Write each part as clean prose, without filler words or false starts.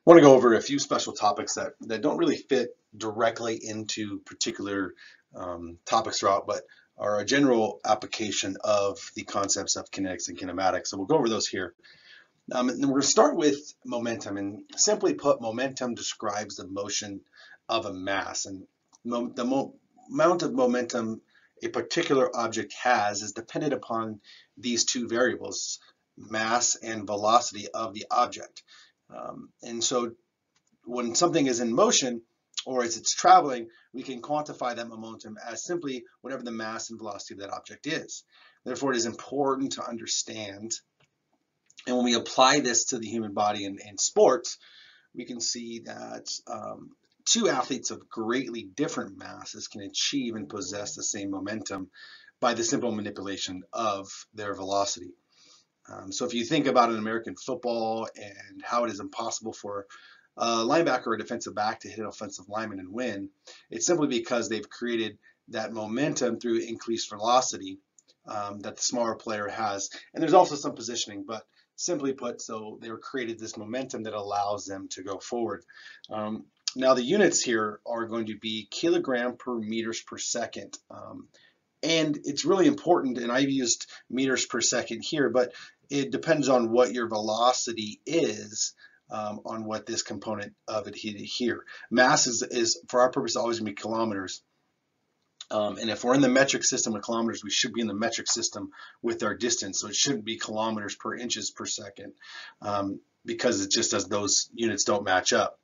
want to go over a few special topics that don't really fit directly into particular topics throughout, but are a general application of the concepts of kinetics and kinematics. So we'll go over those here. And we're going to start with momentum. And simply put, momentum describes the motion of a mass. And the amount of momentum a particular object has is dependent upon these two variables, mass and velocity of the object. And so when something is in motion, or as it's traveling, we can quantify that momentum as simply whatever the mass and velocity of that object is. Therefore, it is important to understand, and when we apply this to the human body in sports, we can see that two athletes of greatly different masses can achieve and possess the same momentum by the simple manipulation of their velocity. So if you think about an American football and how it is impossible for a linebacker or a defensive back to hit an offensive lineman and win, it's simply because they've created that momentum through increased velocity that the smaller player has. And there's also some positioning, but simply put, so they created this momentum that allows them to go forward. Now the units here are going to be kilogram per meters per second. And it's really important, and I've used meters per second here, but it depends on what your velocity is on what this component of it here. Mass is for our purpose, always going to be kilometers. And if we're in the metric system with kilometers, we should be in the metric system with our distance. So it shouldn't be kilometers per inches per second because it just does, those units don't match up.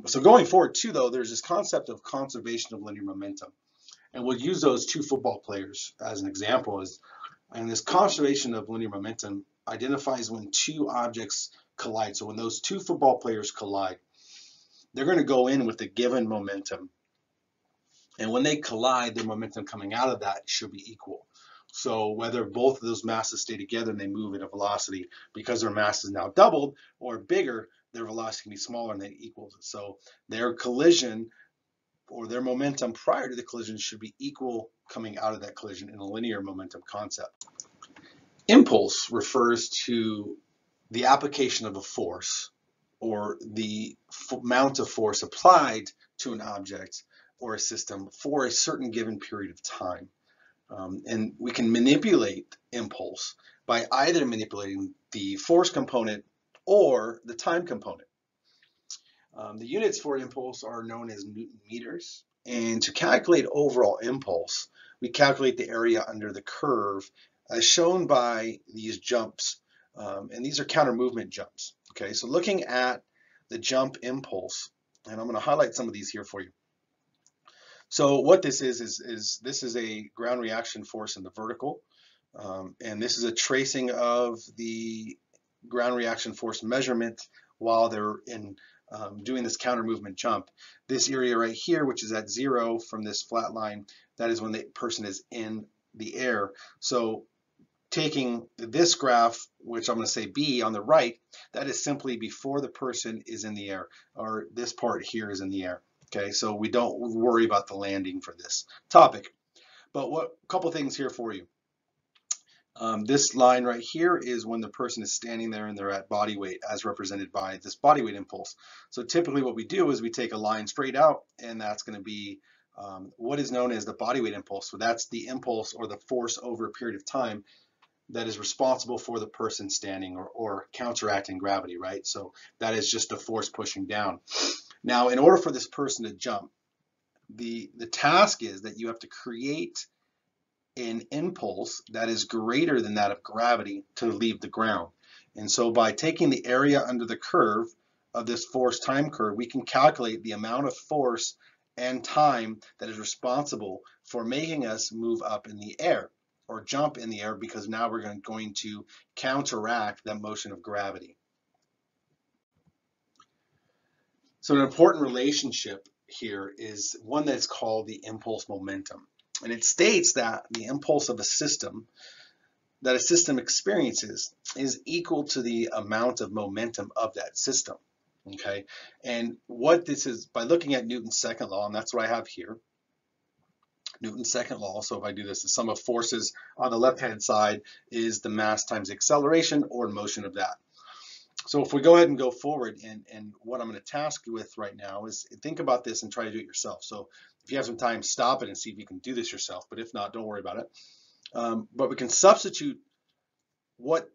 So going forward too, though, there's this concept of conservation of linear momentum. And we'll use those two football players as an example. And this conservation of linear momentum identifies when two objects collide. So when those two football players collide, they're going to go in with a given momentum. And when they collide, the momentum coming out of that should be equal. So whether both of those masses stay together and they move at a velocity, because their mass is now doubled or bigger, their velocity can be smaller and that equals it. So their collision or their momentum prior to the collision should be equal coming out of that collision in a linear momentum concept. Impulse refers to the application of a force or the amount of force applied to an object or a system for a certain given period of time. And we can manipulate impulse by either manipulating the force component or the time component. The units for impulse are known as Newton meters. And to calculate overall impulse, we calculate the area under the curve as shown by these jumps. And these are counter movement jumps. Okay, so looking at the jump impulse, and I'm going to highlight some of these here for you. So what this is this is a ground reaction force in the vertical, and this is a tracing of the ground reaction force measurement while they're in doing this counter movement jump. This area right here, which is at 0 from this flat line, that is when the person is in the air. So taking this graph, which I'm going to say B on the right, that is simply before the person is in the air, or this part here is in the air. Okay, so we don't worry about the landing for this topic. But a couple things here for you. This line right here is when the person is standing there and they're at body weight as represented by this body weight impulse. So typically what we do is we take a line straight out, and that's going to be what is known as the body weight impulse. So that's the impulse or the force over a period of time that is responsible for the person standing or counteracting gravity, right? So that is just a force pushing down. Now, in order for this person to jump, the task is that you have to create an impulse that is greater than that of gravity to leave the ground. And so by taking the area under the curve of this force time curve, we can calculate the amount of force and time that is responsible for making us move up in the air or jump in the air, because now we're going to counteract that motion of gravity. So an important relationship here is one that's called the impulse momentum. And it states that the impulse of a system that a system experiences is equal to the amount of momentum of that system. Okay, and what this is, by looking at Newton's second law, and that's what I have here, Newton's second law. So if I do this, the sum of forces on the left-hand side is the mass times the acceleration or motion of that. So if we go ahead and go forward, and what I'm going to task you with right now is think about this and try to do it yourself. So if you have some time, stop it and see if you can do this yourself. But if not, don't worry about it. But we can substitute what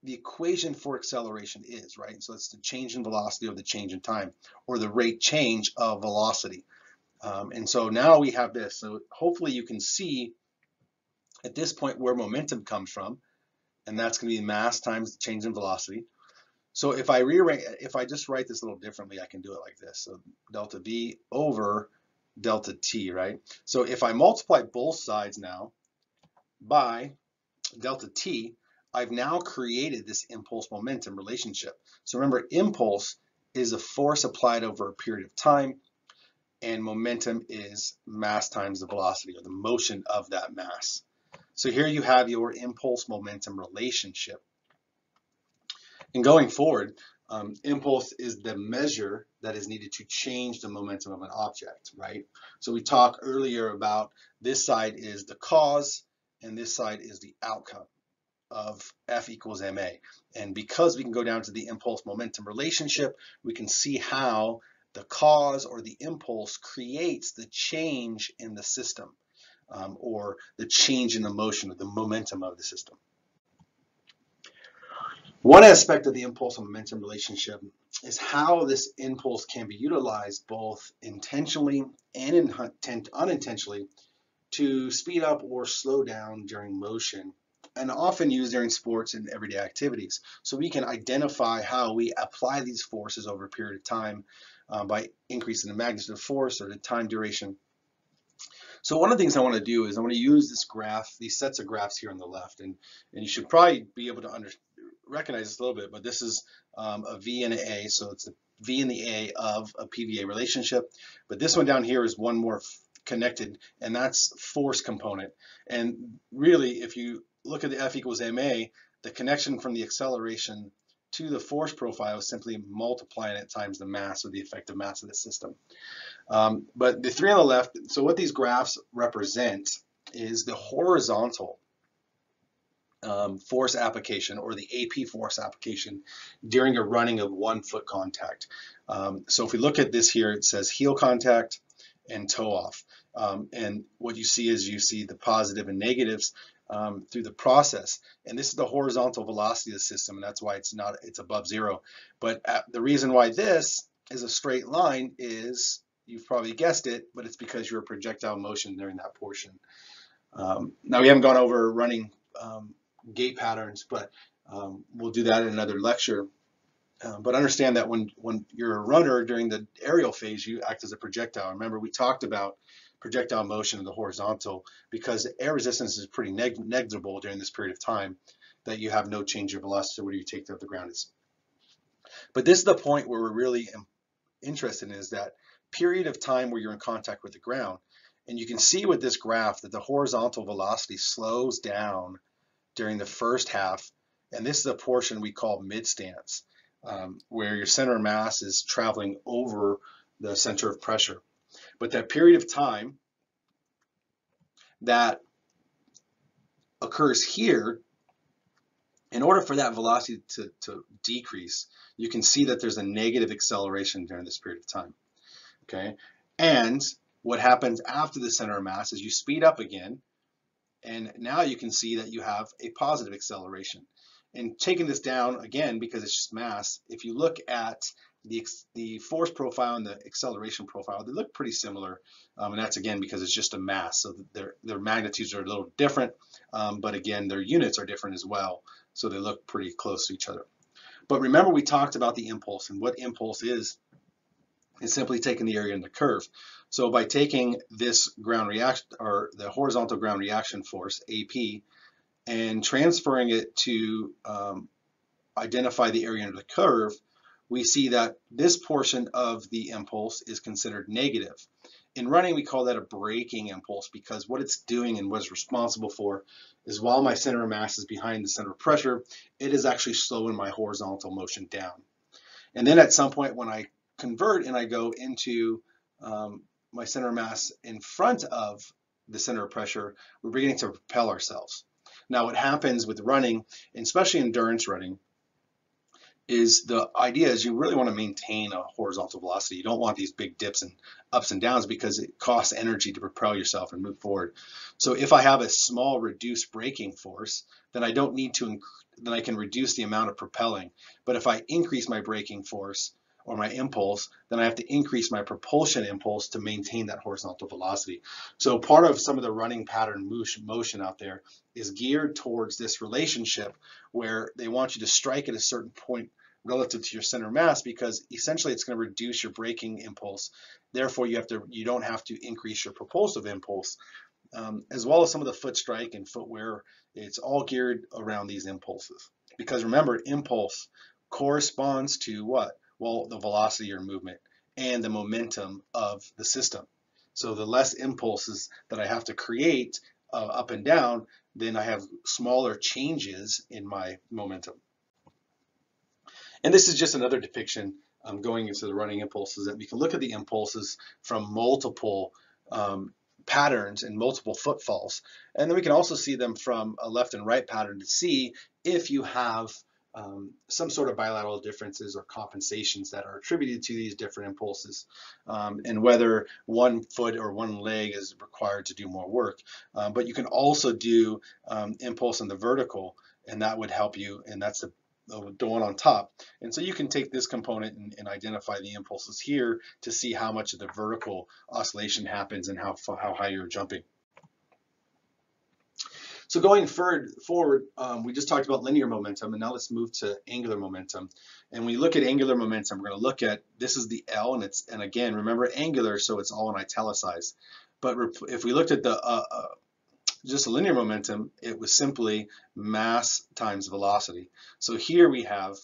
the equation for acceleration is, right? So it's the change in velocity or the change in time, or the rate change of velocity. And so now we have this. So hopefully you can see at this point where momentum comes from, and that's going to be mass times the change in velocity. So if I just write this a little differently, I can do it like this. So delta V over delta T, right? So if I multiply both sides now by delta T, I've now created this impulse momentum relationship. So remember, impulse is a force applied over a period of time, and momentum is mass times the velocity, or the motion of that mass. So here you have your impulse momentum relationship. And going forward, impulse is the measure that is needed to change the momentum of an object, right? So we talked earlier about this side is the cause and this side is the outcome of F equals ma. And because we can go down to the impulse momentum relationship, we can see how the cause or the impulse creates the change in the system, or the change in the motion or the momentum of the system. One aspect of the impulse and momentum relationship is how this impulse can be utilized both intentionally and unintentionally to speed up or slow down during motion, and often used during sports and everyday activities. So we can identify how we apply these forces over a period of time by increasing the magnitude of force or the time duration. So one of the things I want to do is I want to use this graph, these sets of graphs here on the left, and you should probably be able to recognize this a little bit, but this is a V and an A, so it's a V and the A of a PVA relationship. But this one down here is one more connected, and that's force component. And really, if you look at the F equals ma, the connection from the acceleration to the force profile is simply multiplying it times the mass, or the effective mass of the system. But the three on the left, so what these graphs represent is the horizontal force application, or the AP force application during a running of 1 foot contact. So if we look at this here, it says heel contact and toe off. And what you see is you see the positive and negatives through the process. And this is the horizontal velocity of the system, and that's why it's above zero. But the reason why this is a straight line is, you've probably guessed it, but it's because you're a projectile motion during that portion. Now we haven't gone over running gait patterns, but we'll do that in another lecture. But understand that when you're a runner during the aerial phase, you act as a projectile. Remember, we talked about projectile motion in the horizontal, because air resistance is pretty negligible during this period of time, that you have no change of velocity where you take to the ground is. But this is the point where we're really interested in, is that period of time where you're in contact with the ground. And you can see with this graph that the horizontal velocity slows down during the first half, and this is a portion we call mid-stance, where your center of mass is traveling over the center of pressure. But that period of time that occurs here, in order for that velocity to decrease, you can see that there's a negative acceleration during this period of time. Okay, and what happens after the center of mass is you speed up again, and now you can see that you have a positive acceleration. And taking this down again, because it's just mass, if you look at the force profile and the acceleration profile, they look pretty similar, and that's again because it's just a mass, so their magnitudes are a little different, but again their units are different as well, so they look pretty close to each other. But remember, we talked about the impulse, and what impulse is simply taking the area in the curve. So by taking this ground reaction, or the horizontal ground reaction force, AP, and transferring it to identify the area under the curve, we see that this portion of the impulse is considered negative. In running, we call that a braking impulse, because what it's doing and what it's responsible for is, while my center of mass is behind the center of pressure, it is actually slowing my horizontal motion down. And then at some point when I convert and I go into my center of mass in front of the center of pressure, we're beginning to propel ourselves. Now what happens with running, and especially endurance running, is the idea is you really want to maintain a horizontal velocity. You don't want these big dips and ups and downs because it costs energy to propel yourself and move forward. So if I have a small reduced braking force, then I don't need to, then I can reduce the amount of propelling. But if I increase my braking force or my impulse, then I have to increase my propulsion impulse to maintain that horizontal velocity. So part of some of the running pattern motion out there is geared towards this relationship where they want you to strike at a certain point relative to your center of mass, because essentially it's going to reduce your braking impulse. Therefore, you don't have to increase your propulsive impulse, as well as some of the foot strike and footwear. It's all geared around these impulses. Because remember, impulse corresponds to what? Well, the velocity of your movement and the momentum of the system. So the less impulses that I have to create up and down, then I have smaller changes in my momentum. And this is just another depiction going into the running impulses, that we can look at the impulses from multiple patterns and multiple footfalls. And then we can also see them from a left and right pattern to see if you have some sort of bilateral differences or compensations that are attributed to these different impulses, and whether one foot or one leg is required to do more work. But you can also do impulse in the vertical, and that would help you, and that's the one on top. And so you can take this component and identify the impulses here to see how much of the vertical oscillation happens and how high you're jumping. So going forward, we just talked about linear momentum, and now let's move to angular momentum. And when we look at angular momentum, we're going to look at, this is the L, and again, remember angular, so it's all in italicized. But if we looked at the just a linear momentum, it was simply mass times velocity. So here we have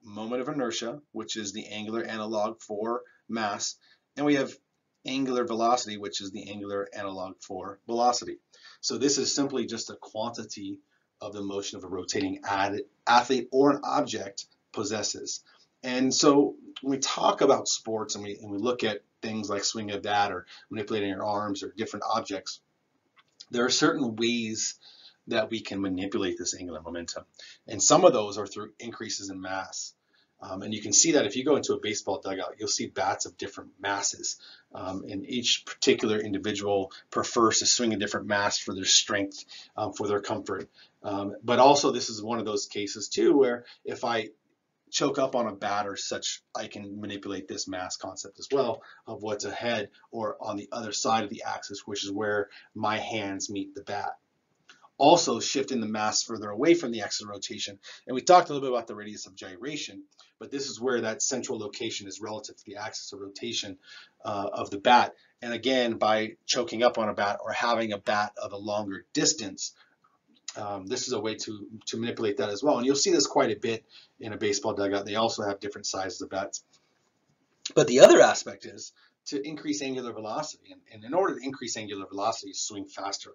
moment of inertia, which is the angular analog for mass, and we have angular velocity, which is the angular analog for velocity. So this is simply just a quantity of the motion of a rotating athlete or an object possesses. And so when we talk about sports and we look at things like swinging a bat or manipulating your arms or different objects, there are certain ways that we can manipulate this angular momentum. And some of those are through increases in mass. And you can see that if you go into a baseball dugout, you'll see bats of different masses. And each particular individual prefers to swing a different mass for their strength, for their comfort. But also this is one of those cases too, where if I choke up on a bat or such, I can manipulate this mass concept as well of what's ahead or on the other side of the axis, which is where my hands meet the bat. Also shifting the mass further away from the axis of rotation. And we talked a little bit about the radius of gyration, but this is where that central location is relative to the axis of rotation of the bat. And again, by choking up on a bat or having a bat of a longer distance, this is a way to manipulate that as well. And you'll see this quite a bit in a baseball dugout. They also have different sizes of bats. But the other aspect is to increase angular velocity. And in order to increase angular velocity, swing faster,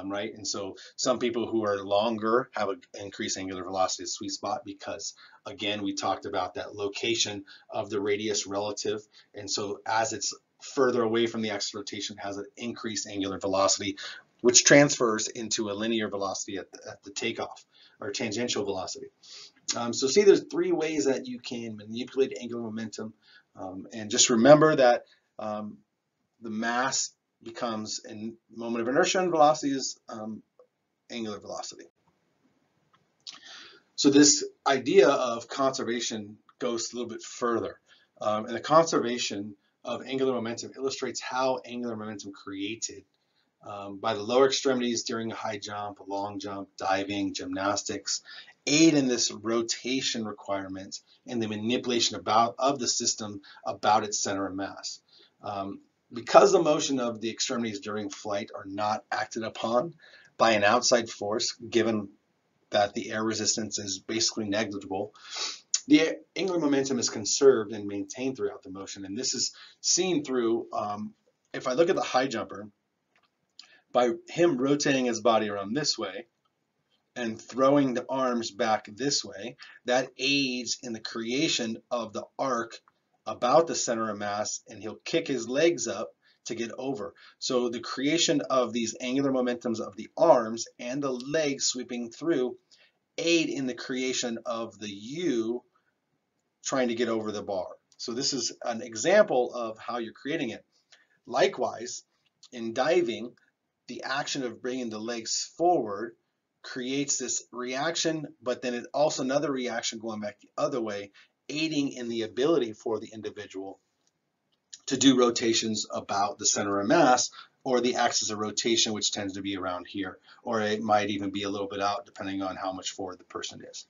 right? And so some people who are longer have an increased angular velocity sweet spot because, again, we talked about that location of the radius relative. And so as it's further away from the axis of rotation, it has an increased angular velocity, which transfers into a linear velocity at the takeoff, or tangential velocity. So see, there's three ways that you can manipulate angular momentum. And just remember that the mass becomes a moment of inertia, and velocity is angular velocity. So this idea of conservation goes a little bit further. And the conservation of angular momentum illustrates how angular momentum created by the lower extremities during a high jump, a long jump, diving, gymnastics, aid in this rotation requirement and the manipulation of the system about its center of mass. Because the motion of the extremities during flight are not acted upon by an outside force, given that the air resistance is basically negligible, the angular momentum is conserved and maintained throughout the motion. And this is seen through, if I look at the high jumper, by him rotating his body around this way and throwing the arms back this way, that aids in the creation of the arc about the center of mass, and he'll kick his legs up to get over. So the creation of these angular momentums of the arms and the legs sweeping through aid in the creation of the U trying to get over the bar. So this is an example of how you're creating it. Likewise, in diving, the action of bringing the legs forward creates this reaction, but then it also another reaction going back the other way, aiding in the ability for the individual to do rotations about the center of mass, or the axis of rotation, which tends to be around here, or it might even be a little bit out depending on how much forward the person is.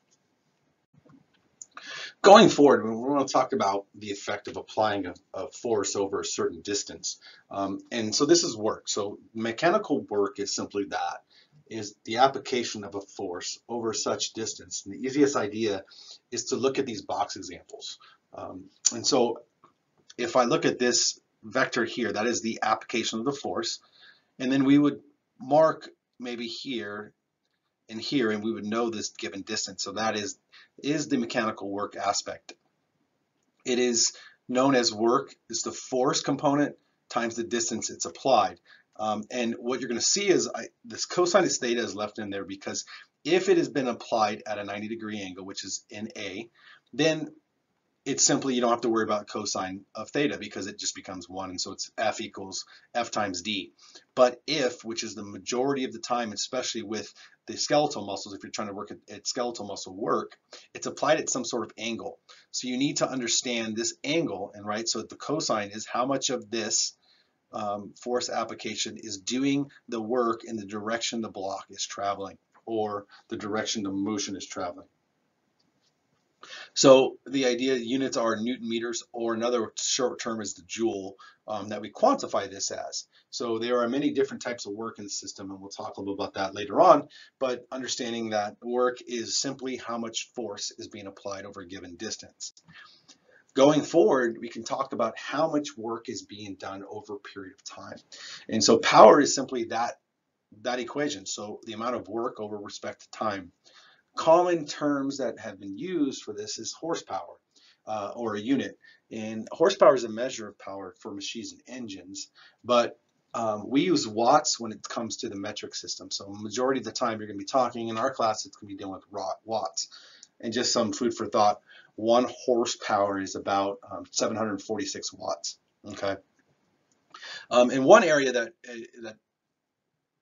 Going forward, we're going to talk about the effect of applying a force over a certain distance. And so this is work. So mechanical work is simply that, is the application of a force over such distance. And the easiest idea is to look at these box examples. And so if I look at this vector here, that is the application of the force. And then we would mark maybe here and here, and we would know this given distance. So that is the mechanical work aspect. It is known as work. It's the force component times the distance it's applied. And what you're going to see is this cosinus theta is left in there because if it has been applied at a 90-degree angle, which is in A, then it's simply, you don't have to worry about cosine of theta because it just becomes 1, and so it's F equals F times D. But if, which is the majority of the time, especially with the skeletal muscles, if you're trying to work at skeletal muscle work, it's applied at some sort of angle. So you need to understand this angle, and right, so the cosine is how much of this force application is doing the work in the direction the block is traveling, or the direction the motion is traveling. So the idea units are Newton meters, or another short term is the joule that we quantify this as. So there are many different types of work in the system, and we'll talk a little about that later on, but understanding that work is simply how much force is being applied over a given distance. Going forward, we can talk about how much work is being done over a period of time. And so power is simply that equation. So the amount of work over respect to time. Common terms that have been used for this is horsepower, or a unit. And horsepower is a measure of power for machines and engines, but we use watts when it comes to the metric system. So majority of the time you're going to be talking in our class, it's going to be dealing with watts. And just some food for thought, 1 horsepower is about 746 watts. Okay. And one area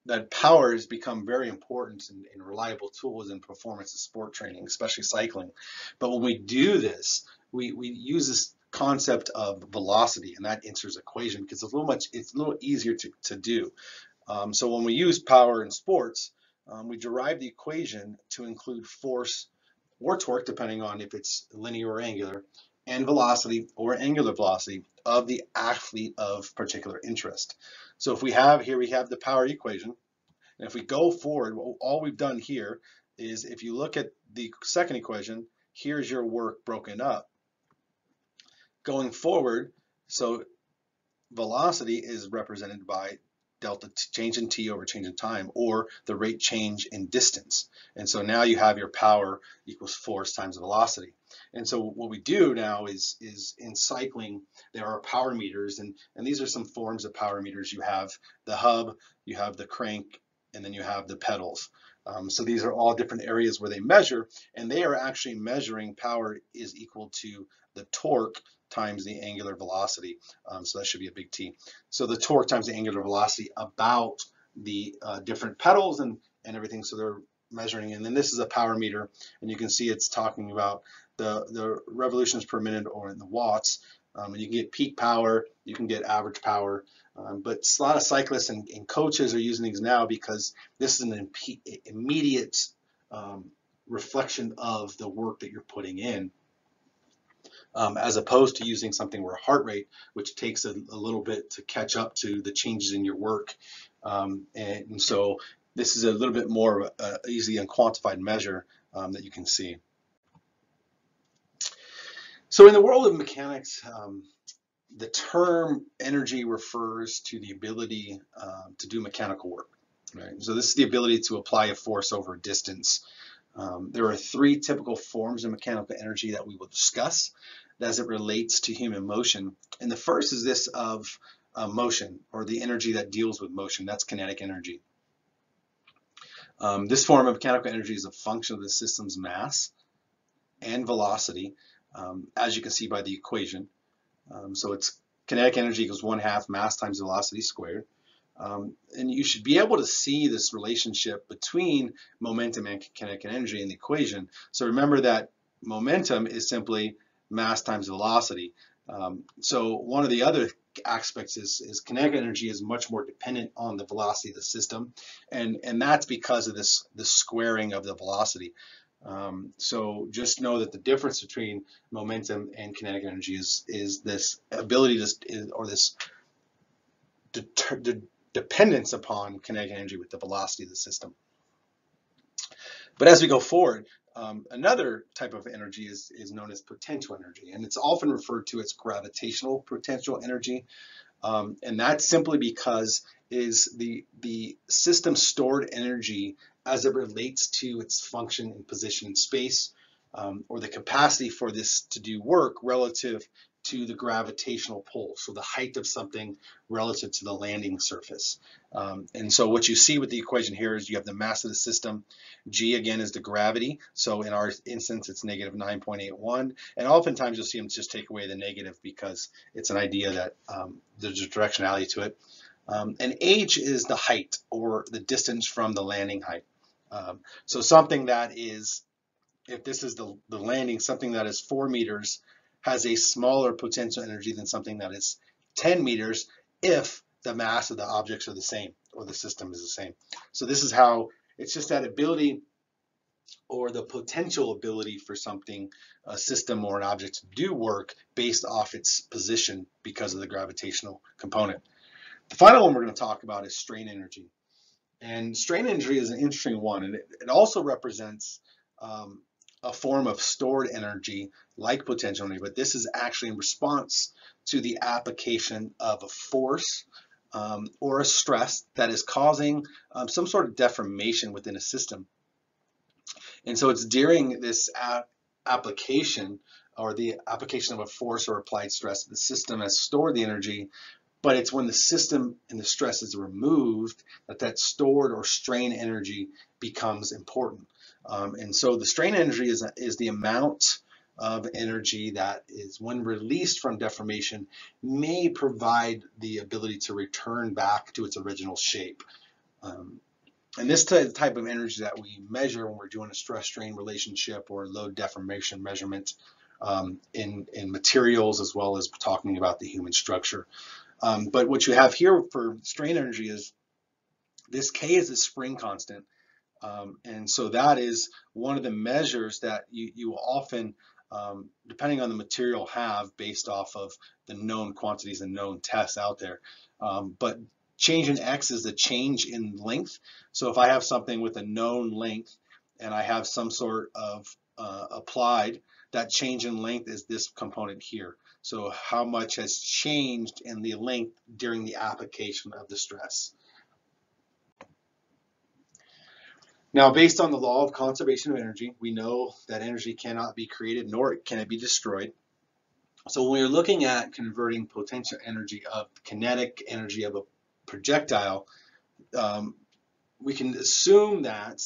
that power has become very important in reliable tools in performance and sport training, especially cycling. But when we do this, we use this concept of velocity, and that answers equation because it's a little easier to do. So when we use power in sports, we derive the equation to include force or torque, depending on if it's linear or angular, and velocity or angular velocity of the athlete of particular interest. So if we have here, we have the power equation. And if we go forward, all we've done here is, if you look at the second equation, here's your work broken up. Going forward, so velocity is represented by delta change in t over change in time, or the rate change in distance. And so now you have your power equals force times velocity. And so what we do now is in cycling, there are power meters, and these are some forms of power meters. You have the hub, you have the crank, and then you have the pedals. So these are all different areas where they measure, and they are actually measuring power is equal to the torque times the angular velocity. So that should be a big T. So the torque times the angular velocity about the different pedals and everything. So they're measuring, and then this is a power meter, and you can see it's talking about the revolutions per minute, or in the watts. And you can get peak power, you can get average power, but a lot of cyclists and coaches are using these now because this is an immediate reflection of the work that you're putting in, as opposed to using something where heart rate, which takes a little bit to catch up to the changes in your work. And so this is a little bit more easy and quantified measure that you can see. So in the world of mechanics, the term energy refers to the ability to do mechanical work. Right? So this is the ability to apply a force over a distance. There are 3 typical forms of mechanical energy that we will discuss as it relates to human motion. And the first is this of motion, or the energy that deals with motion. That's kinetic energy. This form of mechanical energy is a function of the system's mass and velocity. as you can see by the equation. So it's kinetic energy equals 1/2 mass times velocity squared. And you should be able to see this relationship between momentum and kinetic energy in the equation. So remember that momentum is simply mass times velocity. So one of the other aspects is kinetic energy is much more dependent on the velocity of the system, and that's because of this squaring of the velocity. So just know that the difference between momentum and kinetic energy is this ability to, or this dependence upon kinetic energy with the velocity of the system. But as we go forward, another type of energy is known as potential energy, and it's often referred to as gravitational potential energy. And that's simply because is the system stored energy as it relates to its function and position in space, or the capacity for this to do work relative to the gravitational pull, so the height of something relative to the landing surface. And so what you see with the equation here is you have the mass of the system. G again is the gravity, so in our instance it's negative 9.81, and oftentimes you'll see them just take away the negative because it's an idea that there's a directionality to it. And h is the height, or the distance from the landing height. So something that is, if this is the landing, something that is 4 meters has a smaller potential energy than something that is 10 meters if the mass of the objects are the same, or the system is the same. So this is how, it's just that ability, or the potential ability for something, a system or an object, to do work based off its position because of the gravitational component. The final one we're going to talk about is strain energy. And strain energy is an interesting one, and it also represents a form of stored energy like potential energy, but this is actually in response to the application of a force or a stress that is causing some sort of deformation within a system. And so it's during this application, or the application of a force or applied stress, the system has stored the energy, but it's when the system and the stress is removed that stored or strain energy becomes important. And so the strain energy is the amount of energy that is, when released from deformation, may provide the ability to return back to its original shape. And this type of energy that we measure when we're doing a stress-strain relationship or load deformation measurement in materials, as well as talking about the human structure. But what you have here for strain energy is this K is a spring constant. And so that is one of the measures that you often, depending on the material, have based off of the known quantities and known tests out there. But change in X is the change in length. So if I have something with a known length and I have some sort of applied, that change in length is this component here. So how much has changed in the length during the application of the stress. Now, based on the law of conservation of energy, we know that energy cannot be created nor can it be destroyed. So when we're looking at converting potential energy of kinetic energy of a projectile, we can assume that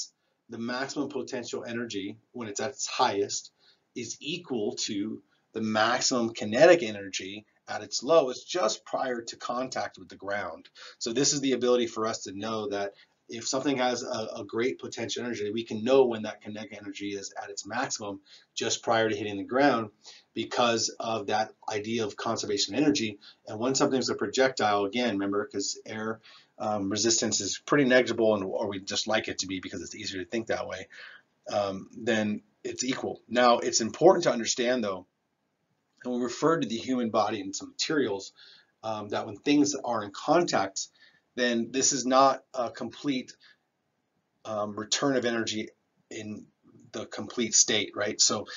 the maximum potential energy, when it's at its highest, is equal to the maximum kinetic energy at its lowest just prior to contact with the ground. So this is the ability for us to know that if something has a great potential energy, we can know when that kinetic energy is at its maximum just prior to hitting the ground, because of that idea of conservation of energy. And when something's a projectile, again, remember, because air resistance is pretty negligible, or we just like it to be because it's easier to think that way, then it's equal. Now, it's important to understand, though, and we referred to the human body and some materials, that when things are in contact, then this is not a complete return of energy in the complete state, right? So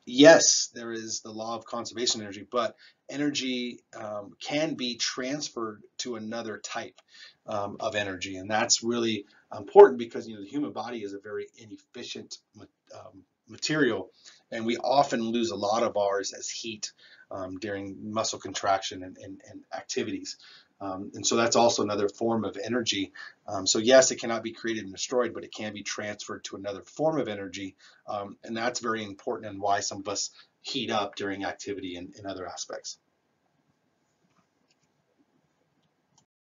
yes, there is the law of conservation of energy, but energy can be transferred to another type of energy, and that's really important because the human body is a very inefficient material, and we often lose a lot of ours as heat during muscle contraction and activities. And so that's also another form of energy. So yes, it cannot be created and destroyed, but it can be transferred to another form of energy. And that's very important, and why some of us heat up during activity and other aspects.